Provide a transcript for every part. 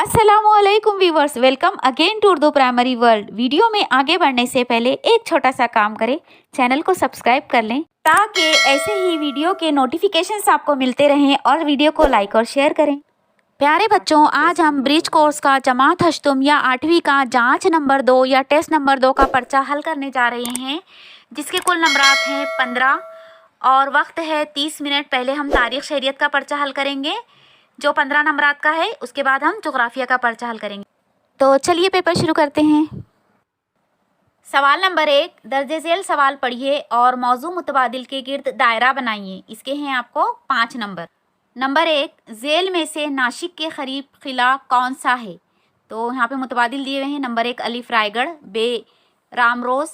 अस्सलामुअलैकुम viewers, welcome again to Urdu primary world. Video में आगे बढ़ने से पहले एक छोटा सा काम करें, चैनल को सब्सक्राइब कर लें ताकि ऐसे ही वीडियो के नोटिफिकेशंस आपको मिलते रहें और वीडियो को लाइक और शेयर करें। प्यारे बच्चों, आज हम ब्रिज कोर्स का जमात हश्तुम या 8वीं का जांच नंबर 2 या टेस्ट नंबर 2 का पर्चा हल करने जा रहे हैं, जिसके कुल नंबरात हैं 15 और वक्त है 30 मिनट। पहले हम तारीख शरीयत का पर्चा हल करेंगे जो 15 नंबरात का है, उसके बाद हम जोग्राफिया का पर्चा हल करेंगे। तो चलिए पेपर शुरू करते हैं। सवाल नंबर 1, दर्जे झेल सवाल पढ़िए और मौजू मुतबादिल के गिर्द दायरा बनाइए। इसके हैं आपको 5 नंबर। नंबर 1, झेल में से नाशिक के करीब किला कौन सा है? तो यहाँ पे मुतबादिल दिए हुए हैं। नंबर 1 अलिफ रायगढ़, बे रामरोज,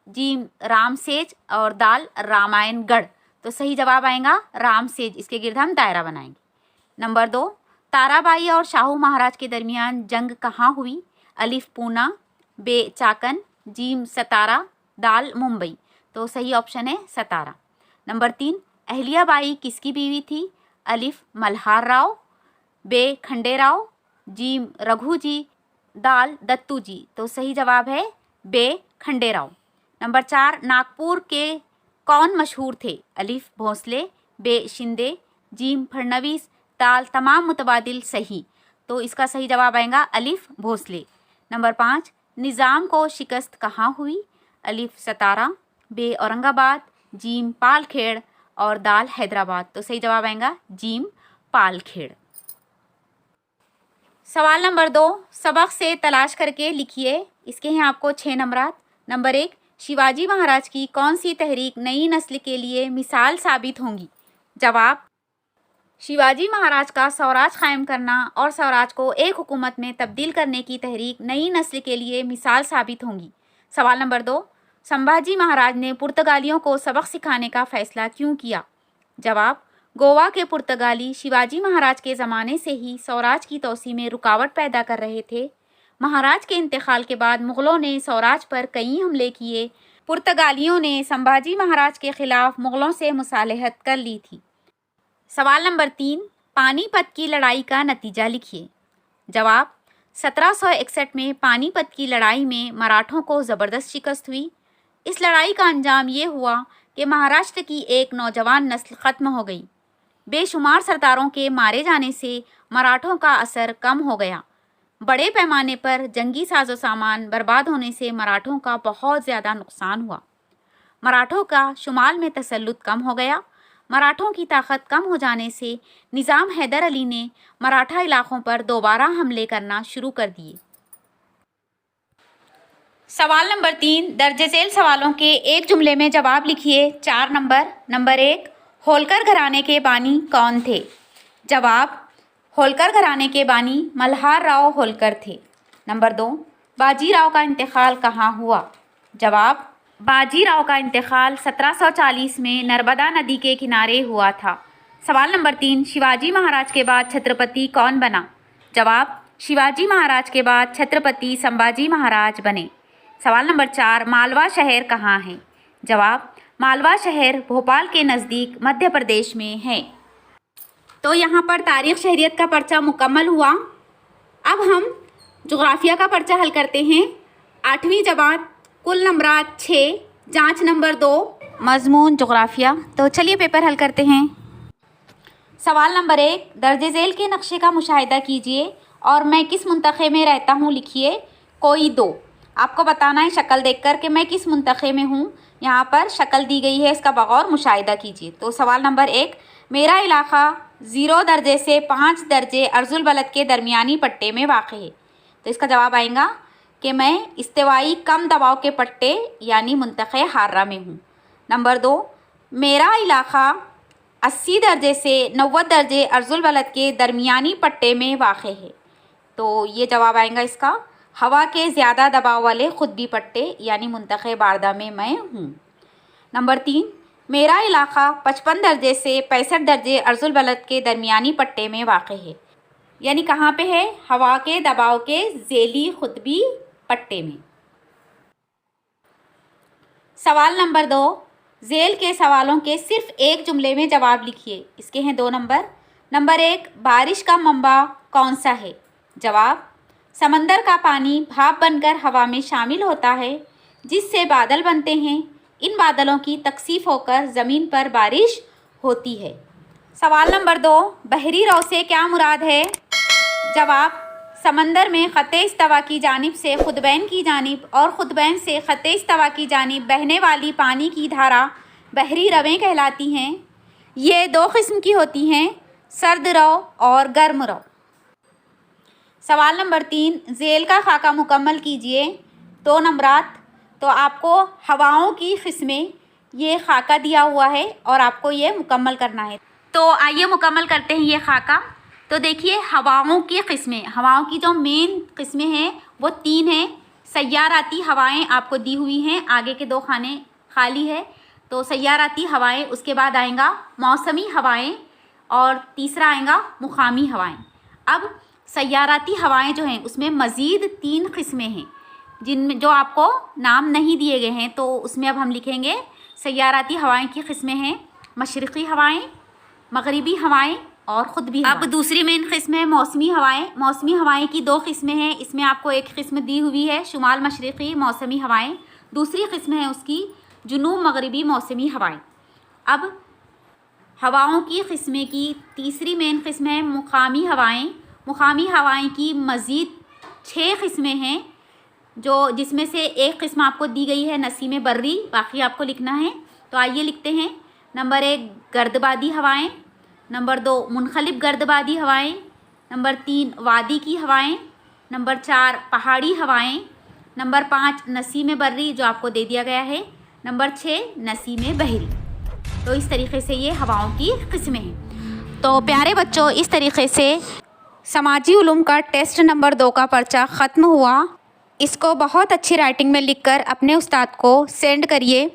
जीम रामसेज और दाल रामायणगढ़। तो सही जवाब आएगा रामसेज। इसके गिर्द हम दायरा बनाएंगे। नंबर 2, ताराबाई और शाहू महाराज के दरमियान जंग कहाँ हुई? अलिफ पूना, बे चाकन, जीम सतारा, दाल मुंबई। तो सही ऑप्शन है सतारा। नंबर 3, अहलियाबाई किसकी बीवी थी? अलिफ मल्हार राव, बे खंडेराव, जीम रघुजी, दाल दत्तू जी। तो सही जवाब है बे खंडेराव। नंबर 4, नागपुर के कौन मशहूर थे? अलिफ भोसले, बे शिंदे, जीम फडणवीस, दाल तमाम मुतबादिल सही। तो इसका सही जवाब आएगा अलिफ भोसले। नंबर 5, निज़ाम को शिकस्त कहाँ हुई? अलिफ सतारा, बे औरंगाबाद, जीम पालखेड़ और दाल हैदराबाद। तो सही जवाब आएगा जीम पालखेड़। सवाल नंबर 2, सबक से तलाश करके लिखिए। इसके हैं आपको 6 नंबरात। नंबर 1, शिवाजी महाराज की कौन सी तहरीक नई नस्ल के लिए मिसाल साबित होंगी? जवाब, शिवाजी महाराज का स्वराज कायम करना और स्वराज को एक हुकूमत में तब्दील करने की तहरीक नई नस्ल के लिए मिसाल साबित होंगी। सवाल नंबर 2, संभाजी महाराज ने पुर्तगालियों को सबक सिखाने का फैसला क्यों किया? जवाब, गोवा के पुर्तगाली शिवाजी महाराज के ज़माने से ही स्वराज की तोसी में रुकावट पैदा कर रहे थे। महाराज के इंतकाल के बाद मुग़लों ने स्वराज पर कई हमले किए। पुर्तगालियों ने संभाजी महाराज के खिलाफ मुग़लों से मुसालहत कर ली थी। सवाल नंबर 3, पानीपत की लड़ाई का नतीजा लिखिए। जवाब, 1761 में पानीपत की लड़ाई में मराठों को ज़बरदस्त शिकस्त हुई। इस लड़ाई का अंजाम ये हुआ कि महाराष्ट्र की एक नौजवान नस्ल ख़त्म हो गई। बेशुमार सरदारों के मारे जाने से मराठों का असर कम हो गया। बड़े पैमाने पर जंगी साजो सामान बर्बाद होने से मराठों का बहुत ज़्यादा नुकसान हुआ। मराठों का शुमाल में तसल्लुत कम हो गया। मराठों की ताकत कम हो जाने से निज़ाम हैदर अली ने मराठा इलाकों पर दोबारा हमले करना शुरू कर दिए। सवाल नंबर 3, दर्जे झेल सवालों के एक जुमले में जवाब लिखिए। 4 नंबर। नंबर 1, होलकर घराने के बानी कौन थे? जवाब, होलकर घराने के बानी मल्हार राव होलकर थे। नंबर 2, बाजीराव का इंतकाल कहाँ हुआ? जवाब, बाजीराव का इंतकाल 1740 में नर्मदा नदी के किनारे हुआ था। सवाल नंबर 3, शिवाजी महाराज के बाद छत्रपति कौन बना? जवाब, शिवाजी महाराज के बाद छत्रपति संभाजी महाराज बने। सवाल नंबर 4, मालवा शहर कहाँ है? जवाब, मालवा शहर भोपाल के नज़दीक मध्य प्रदेश में है। तो यहाँ पर तारीख शहरियत का पर्चा मुकम्मल हुआ। अब हम जोग्राफिया का पर्चा हल करते हैं। 8वीं जमात, कुल नंबरात 6, जांच नंबर 2, मजमून जोग्राफिया। तो चलिए पेपर हल करते हैं। सवाल नंबर 1, दर्जे झेल के नक्शे का मुशाहिदा कीजिए और मैं किस मुंतखे में रहता हूँ लिखिए। कोई 2। आपको बताना है शक्ल देखकर कि मैं किस मुंतखे में हूँ। यहाँ पर शक्ल दी गई है, इसका बगौर मुशाहिदा कीजिए। तो सवाल नंबर 1, मेरा इलाका 0 दर्जे से 5 दर्जे अर्जुल बलद के दरमियानी पट्टे में वाक़ है। तो इसका जवाब आएगा कि मैं इस्तिवाई कम दबाव के पट्टे यानी मुंतखे हार्रा में हूँ। नंबर 2, मेरा इलाका 80 दर्जे से 90 दर्जे अर्जुल बलद के दरमियानी पट्टे में वाक़ है। तो ये जवाब आएगा इसका, हवा के ज़्यादा दबाव वाले खुतबी पट्टे यानी मुंतखे बारदा में मैं हूँ। नंबर 3, मेरा इलाका 55 दर्जे से 65 दर्जे अर्जुल बलद के दरमियानी पट्टे में वाक़ है। यानी कहाँ पे है? हवा के दबाव के ज़ेली खुतबी पट्टे में। सवाल नंबर 2, झेल के सवालों के सिर्फ एक जुमले में जवाब लिखिए। इसके हैं 2 नंबर। नंबर 1, बारिश का मंबा कौन सा है? जवाब, समंदर का पानी भाप बनकर हवा में शामिल होता है, जिससे बादल बनते हैं। इन बादलों की तकसीफ होकर ज़मीन पर बारिश होती है। सवाल नंबर 2, बहरी रौ से क्या मुराद है? जवाब, समंदर में ख़त इस्तवा की जानिब से खुतबैन की जानिब और खुतबैन से ख़त इस्तवा की जानिब बहने वाली पानी की धारा बहरी रवें कहलाती हैं। ये 2 किस्म की होती हैं, सर्द रौ और गर्म रौ। सवाल नंबर 3, झेल का खाका मुकम्मल कीजिए। 2 नंबरात। तो आपको हवाओं की किस्में ये खाका दिया हुआ है और आपको ये मुकम्मल करना है। तो आइए मुकम्मल करते हैं ये खाका। तो देखिए, हवाओं की किस्में, हवाओं की जो मेन किस्में हैं वो 3 हैं। सय्याराती हवाएं आपको दी हुई हैं, आगे के 2 खाने खाली है। तो सय्याराती हवाएं, उसके बाद आएगा मौसमी हवाएं और तीसरा आएगा मुकामी हवाएं। अब सय्याराती हवाएं जो हैं उसमें मज़ीद 3 किस्में हैं, जिनमें जो आपको नाम नहीं दिए गए हैं। तो उसमें अब हम लिखेंगे सय्याराती हवाएं की किस्में हैं मशरिक़ी हवाएं, मगरिबी हवाएं और ख़ुतबी हवाएं। अब दूसरी मेन किस्म है मौसमी हवाएं। मौसमी हवाएं की 2 किस्में हैं। इसमें आपको एक किस्म दी हुई है शुमाल मशरिक़ी मौसमी हवाएं, दूसरी किस्म है उसकी जुनूब मगरिबी मौसमी हवाएं। अब हवाओं की किस्में की तीसरी मेन किस्म है मुकामी हवाएं। मुकामी हवाएं की मज़ीद 6 किस्में हैं, जो जिसमें से एक किस्म आपको दी गई है नसीम बर्री, बाकी आपको लिखना है। तो आइए लिखते हैं। नंबर 1 गर्दबादी हवाएं, नंबर 2 मुनखलिब गर्दबादी हवाएं, नंबर 3 वादी की हवाएं, नंबर 4 पहाड़ी हवाएं, नंबर 5 नसीम बर्री जो आपको दे दिया गया है, नंबर 6 नसीम बहरी। तो इस तरीके से ये हवाओं की किस्में हैं। तो प्यारे बच्चों, इस तरीके से समाजी उलूम का टेस्ट नंबर 2 का पर्चा ख़त्म हुआ। इसको बहुत अच्छी राइटिंग में लिखकर अपने उस्ताद को सेंड करिए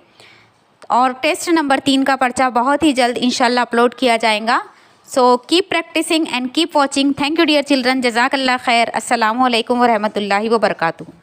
और टेस्ट नंबर 3 का पर्चा बहुत ही जल्द इंशाल्लाह अपलोड किया जाएगा। So keep practicing and keep watching. Thank you dear children. जज़ाकल्लाह खैर। अस्सलामु अलैकुम व रहमतुल्लाहि व बरकातुहू।